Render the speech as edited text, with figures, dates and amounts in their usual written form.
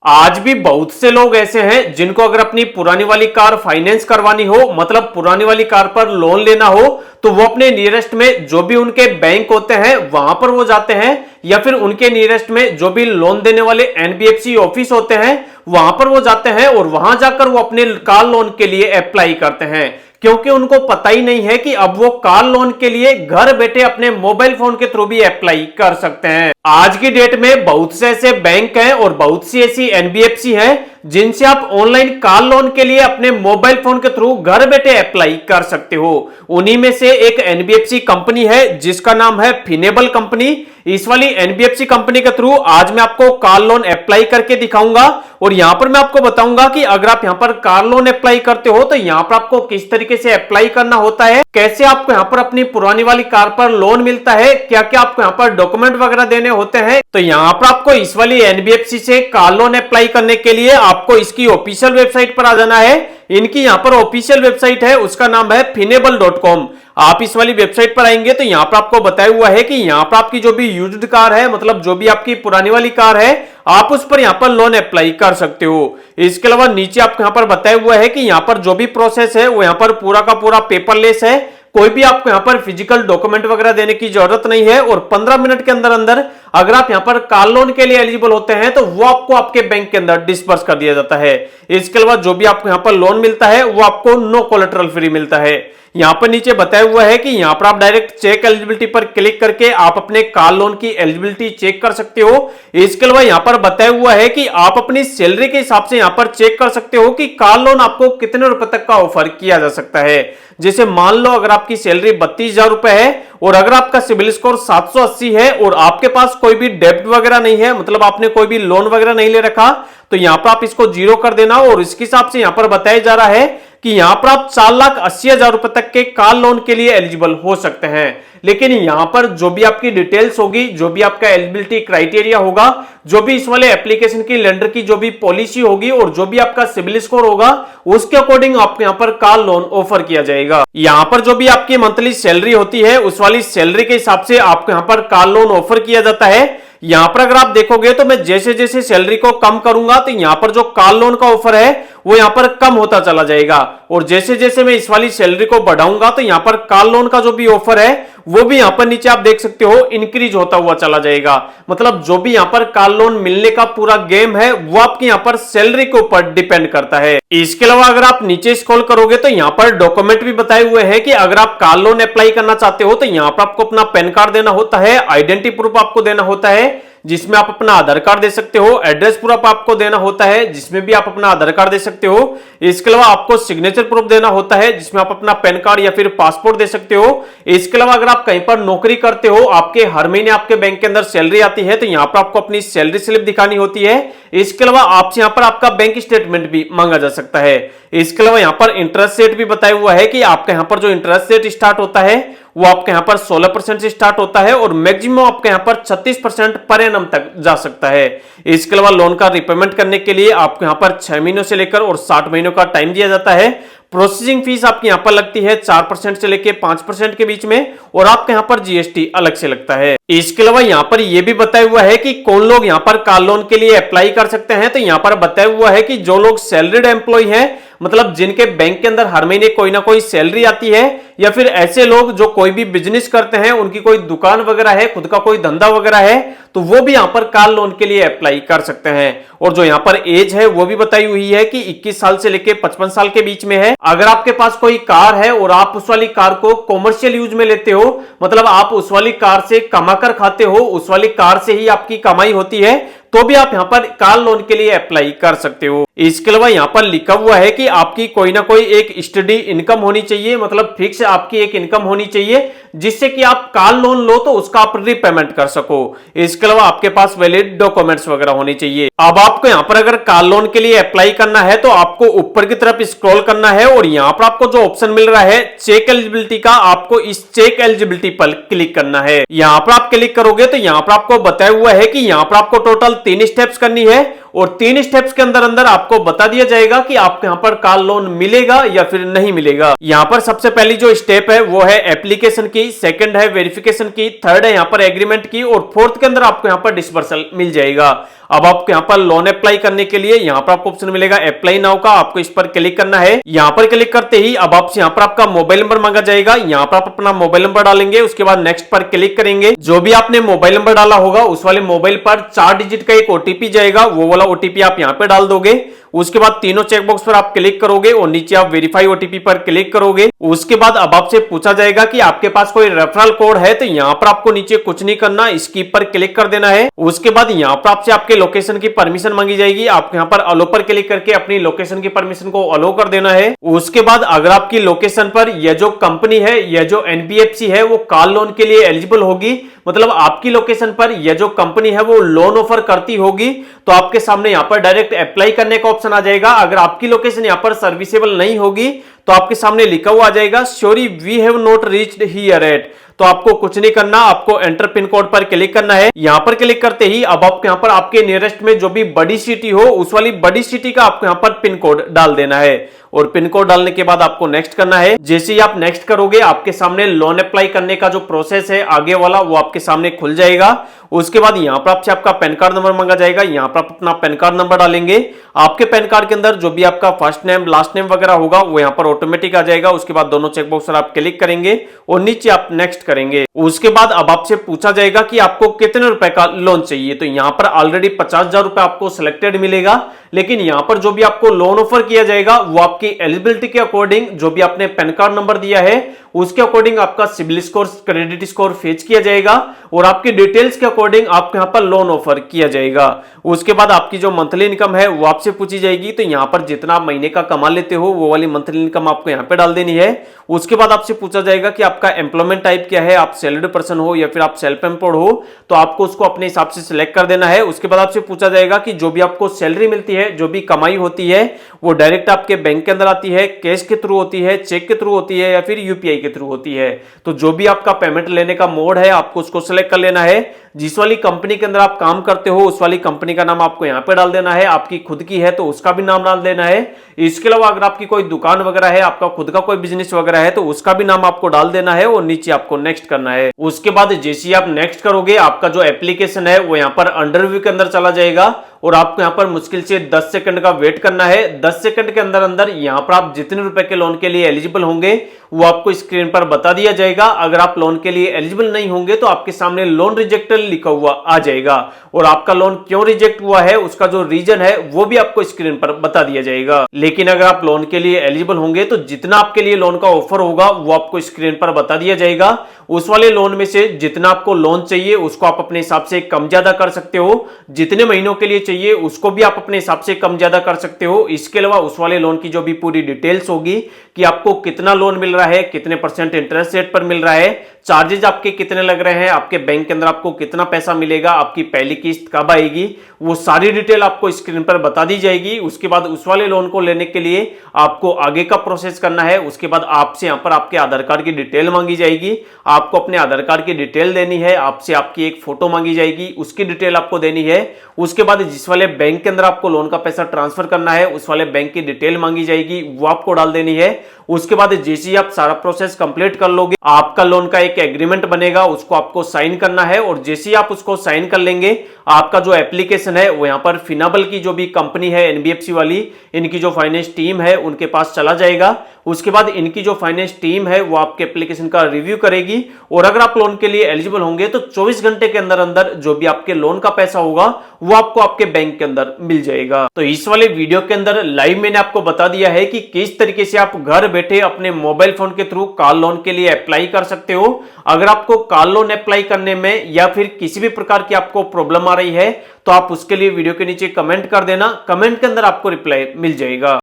आज भी बहुत से लोग ऐसे हैं जिनको अगर अपनी पुरानी वाली कार फाइनेंस करवानी हो, मतलब पुरानी वाली कार पर लोन लेना हो, तो वो अपने नियरेस्ट में जो भी उनके बैंक होते हैं वहां पर वो जाते हैं, या फिर उनके नियरेस्ट में जो भी लोन देने वाले एनबीएफसी ऑफिस होते हैं वहां पर वो जाते हैं और वहां जाकर वो अपने कार लोन के लिए अप्लाई करते हैं, क्योंकि उनको पता ही नहीं है कि अब वो कार लोन के लिए घर बैठे अपने मोबाइल फोन के थ्रू भी अप्लाई कर सकते हैं। आज की डेट में बहुत से ऐसे बैंक हैं और बहुत सी ऐसी एनबीएफसी हैं जिनसे आप ऑनलाइन कार लोन के लिए अपने मोबाइल फोन के थ्रू घर बैठे अप्लाई कर सकते हो। उन्हीं में से एक एनबीएफसी कंपनी है जिसका नाम है फिनेबल कंपनी। इस वाली एनबीएफसी कंपनी के थ्रू आज मैं आपको कार लोन अप्लाई करके दिखाऊंगा और यहां पर मैं आपको बताऊंगा कि अगर आप यहां पर कार लोन अप्लाई करते हो तो यहां पर आपको किस तरीके से अप्लाई करना होता है, कैसे आपको यहां पर अपनी पुरानी वाली कार पर लोन मिलता है, क्या क्या आपको यहां पर डॉक्यूमेंट वगैरह देने होते हैं। तो यहां पर आपको इस वाली एनबीएफसी से कार लोन अप्लाई करने के लिए आपको इसकी ऑफिशियल वेबसाइट पर आ जाना है। इनकी यहां पर ऑफिशियल वेबसाइट है, उसका नाम है फिनेबल.com। आप इस वाली वेबसाइट पर आएंगे तो यहां पर आपको बताया हुआ है कि यहां पर आपकी जो भी यूज्ड कार है, मतलब जो भी आपकी पुरानी वाली कार है, आप उस पर यहां पर लोन अप्लाई कर सकते हो। इसके अलावा नीचे आपको यहां पर बताया हुआ है कि यहां पर जो भी प्रोसेस है वो यहां पर पूरा का पूरा पेपरलेस है, कोई भी आपको यहां पर फिजिकल डॉक्यूमेंट वगैरह देने की जरूरत नहीं है और 15 मिनट के अंदर अंदर अगर आप यहां पर कार लोन के लिए एलिजिबल होते हैं तो वो आपको आपके बैंक के अंदर डिस्पर्स कर दिया जाता है। इसके अलावा जो भी आपको यहां पर लोन मिलता है वो आपको नो कोलेटरल फ्री मिलता है। यहां पर नीचे बताया हुआ है कि यहां पर आप डायरेक्ट चेक एलिजिबिलिटी पर क्लिक करके आप अपने कार लोन की एलिजिबिलिटी चेक कर सकते हो। इसके अलावा यहां पर बताया हुआ है कि आप अपनी सैलरी के हिसाब से यहां पर चेक कर सकते हो कि कार लोन आपको कितने रुपए तक का ऑफर किया जा सकता है। जैसे मान लो अगर आपकी सैलरी 32,000 रुपए है और अगर आपका सिविल स्कोर 780 है और आपके पास कोई भी डेब्ट वगैरह नहीं है, मतलब आपने कोई भी लोन वगैरह नहीं ले रखा, तो यहां पर आप इसको जीरो कर देना और इसके हिसाब से यहां पर बताया जा रहा है कि यहां पर आप 4,80,000 रुपए तक के कार लोन के लिए एलिजिबल हो सकते हैं। लेकिन यहां पर जो भी आपकी डिटेल्स होगी, जो भी आपका एलिजिबिलिटी क्राइटेरिया होगा, जो भी इस वाले एप्लीकेशन की लेंडर की जो भी पॉलिसी होगी और जो भी आपका सिविल स्कोर होगा, उसके अकॉर्डिंग आपको यहां पर कार लोन ऑफर किया जाएगा। यहां पर जो भी आपकी मंथली सैलरी होती है उस वाली सैलरी के हिसाब से आपको यहां पर कार लोन ऑफर किया जाता है। यहां पर अगर आप देखोगे तो मैं जैसे जैसे सैलरी को कम करूंगा तो यहां पर जो कार लोन का ऑफर है वो यहां पर कम होता चला जाएगा और जैसे जैसे मैं इस वाली सैलरी को बढ़ाऊंगा तो यहां पर कार लोन का जो भी ऑफर है वो भी यहां पर नीचे आप देख सकते हो इंक्रीज होता हुआ चला जाएगा। मतलब जो भी यहां पर कार लोन मिलने का पूरा गेम है वो आपकी यहां पर सैलरी के ऊपर डिपेंड करता है। इसके अलावा अगर आप नीचे स्क्रॉल करोगे तो यहां पर डॉक्यूमेंट भी बताए हुए हैं कि अगर आप कार लोन अप्लाई करना चाहते हो तो यहां पर आपको अपना पैन कार्ड देना होता है, आइडेंटिटी प्रूफ आपको देना होता है जिसमें आप अपना आधार कार्ड दे सकते हो, एड्रेस प्रूफ आपको देना होता है जिसमें भी आप अपना आधार कार्ड दे सकते हो। इसके अलावा आपको सिग्नेचर प्रूफ देना होता है जिसमें आप अपना पैन कार्ड या फिर पासपोर्ट दे सकते हो। इसके अलावा अगर आप कहीं पर नौकरी करते हो, आपके हर महीने आपके बैंक के अंदर सैलरी आती है तो यहां पर आपको अपनी सैलरी स्लिप दिखानी होती है। इसके अलावा आपसे यहां पर आपका बैंक स्टेटमेंट भी मांगा जा सकता है। इसके अलावा यहां पर इंटरेस्ट रेट भी बताया हुआ है कि आपके यहां पर जो इंटरेस्ट रेट स्टार्ट होता है वो आपके यहां पर 16% से स्टार्ट होता है और मैक्सिमम आपके यहां पर 36% पर एनम तक जा सकता है। इसके अलावा लोन का रिपेमेंट करने के लिए आपको यहां पर 6 महीनों से लेकर और 60 महीनों का टाइम दिया जाता है। प्रोसेसिंग फीस आपकी यहां पर लगती है 4% से लेकर 5% के बीच में और आपके यहां पर जीएसटी अलग से लगता है। इसके अलावा यहां पर यह भी बताया हुआ है कि कौन लोग यहां पर कार लोन के लिए अप्लाई कर सकते हैं। तो यहां पर बताया हुआ है कि जो लोग सैलरीड एम्प्लॉय हैं, मतलब जिनके बैंक के अंदर हर महीने कोई ना कोई सैलरी आती है, या फिर ऐसे लोग जो कोई भी बिजनेस करते हैं, उनकी कोई दुकान वगैरह है, खुद का कोई धंधा वगैरह है, तो वो भी यहां पर कार लोन के लिए अप्लाई कर सकते हैं। और जो यहां पर एज है वो भी बताई हुई है कि 21 साल से लेकर 55 साल के बीच में है। अगर आपके पास कोई कार है और आप उस वाली कार को कॉमर्शियल यूज में लेते हो, मतलब आप उस वाली कार से कमाकर खाते हो, उस वाली कार से ही आपकी कमाई होती है, तो भी आप यहां पर कार लोन के लिए अप्लाई कर सकते हो। इसके अलावा यहां पर लिखा हुआ है कि आपकी कोई ना कोई एक स्टडी इनकम होनी चाहिए, मतलब फिक्स आपकी एक इनकम होनी चाहिए जिससे कि आप कार लोन लो तो उसका आप रीपेमेंट कर सको। इसके अलावा आपके पास वैलिड डॉक्यूमेंट्स वगैरह होने चाहिए। अब आपको यहां पर अगर कार लोन के लिए अप्लाई करना है तो आपको ऊपर की तरफ स्क्रॉल करना है और यहां पर आपको जो ऑप्शन मिल रहा है चेक एलिजिबिलिटी का, आपको इस चेक एलिजिबिलिटी पर क्लिक करना है। यहां पर आप क्लिक करोगे तो यहां पर आपको बताया हुआ है कि यहां पर आपको टोटल 3 स्टेप्स करनी है और 3 स्टेप्स के अंदर अंदर आपको बता दिया जाएगा कि आपको यहाँ पर कार लोन मिलेगा या फिर नहीं मिलेगा। यहाँ पर सबसे पहली जो स्टेप है वो है एप्लीकेशन की, सेकंड है वेरिफिकेशन की, थर्ड है यहाँ पर एग्रीमेंट की और फोर्थ के अंदर आपको यहाँ पर डिसबर्सल मिल जाएगा। अब आपको यहाँ पर लोन अप्लाई करने के लिए यहाँ पर आपको ऑप्शन मिलेगा अप्लाई नाउ का, आपको इस पर क्लिक करना है। यहाँ पर क्लिक करते ही अब आपसे यहाँ पर आपका मोबाइल नंबर मांगा जाएगा, यहाँ पर आप अपना मोबाइल नंबर डालेंगे, उसके बाद नेक्स्ट पर क्लिक करेंगे। जो भी आपने मोबाइल नंबर डाला होगा उस वाले मोबाइल पर 4 डिजिट का एक ओटीपी जाएगा, वो वाला ओटीपी आप यहाँ पे डाल दोगे। उसके बाद तीनों चेकबॉक्स पर आप क्लिक करोगे और नीचे आप वेरीफाई ओटीपी पर क्लिक करोगे। उसके बाद अब आपसे पूछा जाएगा कि आपके पास कोई रेफरल कोड है, तो यहाँ पर आपको नीचे कुछ नहीं करना, स्किप पर क्लिक कर देना है। उसके बाद यहाँ पर आपसे आपके लोकेशन की परमिशन मांगी जाएगी, आप यहाँ पर अलो पर क्लिक करके अपनी लोकेशन की परमिशन को अलो कर देना है। उसके बाद अगर आपकी लोकेशन पर यह जो कंपनी है, यह जो एनबीएफसी है, वो कार लोन के लिए एलिजिबल होगी, मतलब आपकी लोकेशन पर यह जो कंपनी है वो लोन ऑफर करती होगी, तो आपके सामने यहाँ पर डायरेक्ट अप्लाई करने का ऑप्शन आ जाएगा। अगर आपकी लोकेशन यहाँ पर सर्विसेबल नहीं होगी तो आपके सामने लिखा हुआ आ जाएगा sorry we have not reached here at, तो आपको कुछ नहीं करना, आपको एंटर पिन कोड पर क्लिक करना है। यहाँ पर क्लिक करते ही अब आपको यहाँ पर आपके नियरेस्ट में जो भी बड़ी सिटी हो उस वाली बड़ी सिटी का आपको यहाँ पर पिन कोड डाल देना है और पिन कोड डालने के बाद आपको नेक्स्ट करना है। जैसे ही आप नेक्स्ट करोगे आपके सामने लोन अप्लाई करने का जो प्रोसेस है आगे वाला वो आपके सामने खुल जाएगा। उसके बाद यहाँ पर आपसे आपका पैन कार्ड नंबर मांगा जाएगा, यहाँ पर आप अपना पैन कार्ड नंबर डालेंगे। आपके पैन कार्ड के अंदर जो भी आपका फर्स्ट नेम लास्ट नेम वगैरह होगा वो यहाँ पर ऑटोमेटिक आ जाएगा। उसके बाद दोनों चेकबॉक्स पर आप क्लिक करेंगे और नीचे आप नेक्स्ट करेंगे। उसके बाद अब आपसे पूछा जाएगा कि आपको कितने रुपए का लोन चाहिए, तो यहाँ पर ऑलरेडी 50,000 रुपए आपको सिलेक्टेड मिलेगा, लेकिन यहाँ पर जो भी आपको लोन ऑफर किया जाएगा वो आपकी एलिजिबिलिटी के अकॉर्डिंग, जो भी आपने पैन कार्ड नंबर दिया है उसके अकॉर्डिंग आपका CIBIL score, credit score fetch किया जाएगा और आपकी डिटेल्स के अकॉर्डिंग आपको यहाँ पर लोन ऑफर किया जाएगा। उसके बाद आपकी जो मंथली इनकम है वो आपसे पूछी जाएगी, तो यहाँ पर जितना आप महीने का कमा लेते हो वो वाली मंथली इनकम आपको यहाँ पे डाल देनी है। उसके बाद आपसे पूछा जाएगा कि आपका एम्प्लॉयमेंट टाइप क्या है, आप सैलरी पर्सन हो या फिर आप सेल्फ एम्प्लॉयड हो, तो आपको उसको अपने हिसाब से सिलेक्ट कर देना है। उसके बाद आपसे पूछा जाएगा कि जो भी आपको सैलरी मिलती है, जो भी कमाई होती है वो डायरेक्ट आपके बैंक के अंदर आती है, कैश के थ्रू होती है, चेक के थ्रू होती है या फिर यूपीआई के थ्रू होती है, तो जो भी आपका पेमेंट लेने का मोड है आपको उसको सिलेक्ट कर लेना है। जिस वाली कंपनी के अंदर आप काम करते हो उस वाली कंपनी का नाम आपको यहाँ पे डाल देना है, आपकी खुद की है तो उसका भी नाम डाल देना है। इसके अलावा अगर आपकी कोई दुकान वगैरह है, आपका खुद का कोई बिजनेस वगैरह है तो उसका भी नाम आपको डाल देना है और नीचे आपको नेक्स्ट करना है। उसके बाद जैसे ही आप नेक्स्ट करोगे आपका जो एप्लीकेशन है वो यहाँ पर अंडर रिव्यू के अंदर चला जाएगा और आपको यहाँ पर मुश्किल से 10 सेकंड का वेट करना है। 10 सेकंड के अंदर अंदर यहाँ पर आप जितने रुपए के लोन के लिए एलिजिबल होंगे वो आपको स्क्रीन पर बता दिया जाएगा। अगर आप लोन के लिए एलिजिबल नहीं होंगे तो आपके सामने लोन रिजेक्टेड लिखा हुआ आ जाएगा और आपका लोन क्यों रिजेक्ट हुआ है उसका जो रीजन है वो भी आपको स्क्रीन पर बता दिया जाएगा। लेकिन अगर आप लोन के लिए एलिजिबल होंगे तो जितना आपके लिए लोन का ऑफर होगा वो आपको स्क्रीन पर बता दिया जाएगा। उस वाले लोन में से जितना आपको लोन चाहिए उसको आप अपने हिसाब से कम ज्यादा कर सकते हो, जितने महीनों के लिए चाहिए उसको भी आप अपने हिसाब से कम ज्यादा कर सकते हो। इसके अलावा उस वाले लोन की जो भी पूरी डिटेल्स होगी कि आपको कितना लोन मिल रहा है, कितने % इंटरेस्ट रेट पर मिल रहा है, चार्जेस आपके कितने लग रहे हैं, आपके बैंक के अंदर आपको कितना पैसा मिलेगा, आपकी पहली किस्त कब आएगी, वो सारी डिटेल आपको स्क्रीन पर बता दी जाएगी। उसके बाद उस वाले लोन को लेने के लिए आपको आगे का प्रोसेस करना है। उसके बाद आपसे यहाँ पर आपके आधार कार्ड की डिटेल मांगी जाएगी, आपको अपने आधार कार्ड की डिटेल देनी है, आपसे आपकी एक फोटो मांगी जाएगी, उसकी डिटेल आपको देनी है। उसके बाद जिस वाले बैंक के अंदर आपको लोन का पैसा ट्रांसफर करना है उस वाले बैंक की डिटेल मांगी जाएगी, वो आपको डाल देनी है। उसके बाद जैसे ही आप सारा प्रोसेस कंप्लीट कर लोगे आपका लोन का एक एग्रीमेंट बनेगा, उसको आपको साइन करना है और जैसे ही आप उसको साइन कर लेंगे आपका जो एप्लीकेशन है वो यहाँ पर फिनाबल की जो भी कंपनी है एनबीएफसी वाली, इनकी जो फाइनेंस टीम है उनके पास चला जाएगा। उसके बाद इनकी जो फाइनेंस टीम है वो आपके एप्लीकेशन का रिव्यू करेगी और अगर आप लोन के लिए एलिजिबल होंगे तो 24 घंटे के अंदर अंदर जो भी आपके लोन का पैसा होगा वो आपको आपके बैंक के अंदर मिल जाएगा। तो इस वाले वीडियो के अंदर लाइव मैंने आपको बता दिया है कि किस तरीके से आप घर बैठे अपने मोबाइल फोन के थ्रू कार लोन के लिए अप्लाई कर सकते हो। अगर आपको कार लोन अप्लाई करने में या फिर किसी भी प्रकार की आपको प्रॉब्लम आ रही है तो आप उसके लिए वीडियो के नीचे कमेंट कर देना, कमेंट के अंदर आपको रिप्लाई मिल जाएगा।